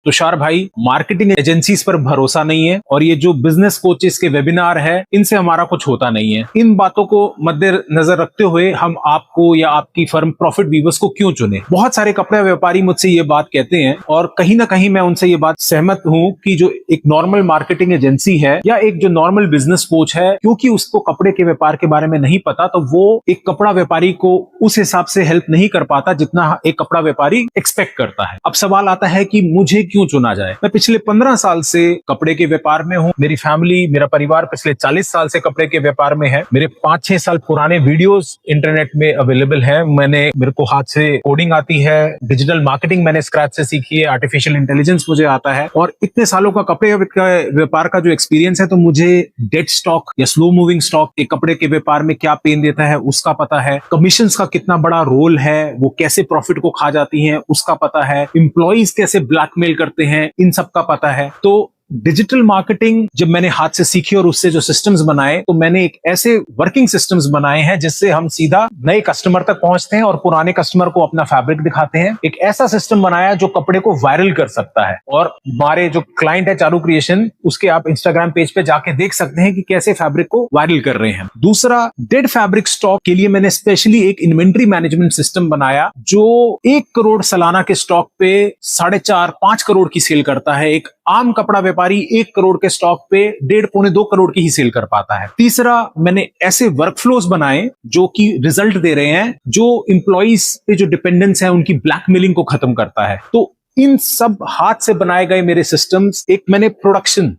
तुषार भाई, marketing agencies पर भरोसा नहीं है और ये जो बिजनेस कोचेस के वेबिनार है इनसे हमारा कुछ होता नहीं है। इन बातों को मद्देनजर रखते हुए हम आपको या आपकी फर्म प्रॉफिट वीवर्स को क्यों चुने। बहुत सारे कपड़े व्यापारी मुझसे ये बात कहते हैं और कहीं ना कहीं मैं उनसे ये बात सहमत हूं कि जो एक नॉर्मल मार्केटिंग एजेंसी है या एक जो नॉर्मल बिजनेस कोच है, क्योंकि उसको कपड़े के व्यापार के बारे में नहीं पता, तो वो एक कपड़ा व्यापारी को उस हिसाब से हेल्प नहीं कर पाता जितना एक कपड़ा व्यापारी एक्सपेक्ट करता है। अब सवाल आता है कि मुझे क्यों चुना जाए। मैं पिछले 15 साल से कपड़े के व्यापार में हूं। मेरी फैमिली, मेरा परिवार पिछले 40 साल से कपड़े के व्यापार में है। मेरे 5-6 साल पुराने वीडियोस इंटरनेट में अवेलेबल हैं। मेरे को हाथ से कोडिंग आती है, डिजिटल मार्केटिंग मैंने स्क्रैच से सीखी है, आर्टिफिशियल इंटेलिजेंस मुझे आता है और इतने सालों का कपड़े व्यापार का जो एक्सपीरियंस है, तो मुझे डेड स्टॉक या स्लो मूविंग स्टॉक एक कपड़े के व्यापार में क्या पेन देता है उसका पता है। कमीशंस का कितना बड़ा रोल है, वो कैसे प्रॉफिट को खा जाती हैं उसका पता है। एम्प्लॉइज कैसे ब्लैकमेल करते हैं इन सब का पता है। तो डिजिटल मार्केटिंग जब मैंने हाथ से सीखी और उससे जो सिस्टम्स बनाए, तो मैंने एक ऐसे वर्किंग सिस्टम्स बनाए हैं जिससे हम सीधा नए कस्टमर तक पहुंचते हैं और पुराने कस्टमर को अपना फैब्रिक दिखाते हैं। एक ऐसा सिस्टम बनाया जो कपड़े को वायरल कर सकता है और हमारे जो क्लाइंट है चारू क्रिएशन, उसके आप इंस्टाग्राम पेज पे जाके देख सकते हैं कि कैसे फैब्रिक को वायरल कर रहे हैं। दूसरा, डेड फैब्रिक स्टॉक के लिए मैंने स्पेशली एक इन्वेंट्री मैनेजमेंट सिस्टम बनाया जो 1 करोड़ सालाना के स्टॉक पे 4.5-5 करोड़ की सेल करता है। एक आम कपड़ा व्यापारी 1 करोड़ के स्टॉक पे 1.5-2 करोड़ की ही सेल कर पाता है। तीसरा, मैंने ऐसे वर्कफ्लोज बनाए जो कि रिजल्ट दे रहे हैं, जो एम्प्लॉइज पे जो डिपेंडेंस है उनकी ब्लैकमेलिंग को खत्म करता है। तो इन सब हाथ से बनाए गए मेरे सिस्टम्स, एक मैंने प्रोडक्शन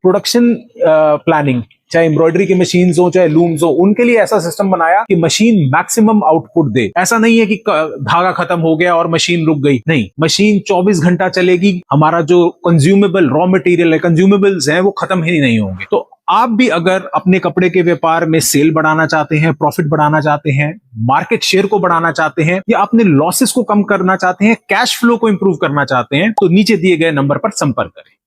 प्लानिंग, चाहे एम्ब्रॉयडरी की मशीन्स हो चाहे लूम्स हो, उनके लिए ऐसा सिस्टम बनाया कि मशीन मैक्सिमम आउटपुट दे। ऐसा नहीं है कि धागा खत्म हो गया और मशीन रुक गई, नहीं, मशीन 24 घंटा चलेगी। हमारा जो कंज्यूमेबल रॉ मटेरियल है, कंज्यूमेबल्स हैं, वो खत्म ही नहीं होंगे। तो आप भी अगर अपने कपड़े के व्यापार में सेल बढ़ाना चाहते हैं, प्रॉफिट बढ़ाना चाहते हैं, मार्केट शेयर को बढ़ाना चाहते हैं या अपने लॉसेस को कम करना चाहते हैं, कैश फ्लो को इंप्रूव करना चाहते हैं, तो नीचे दिए गए नंबर पर संपर्क करें।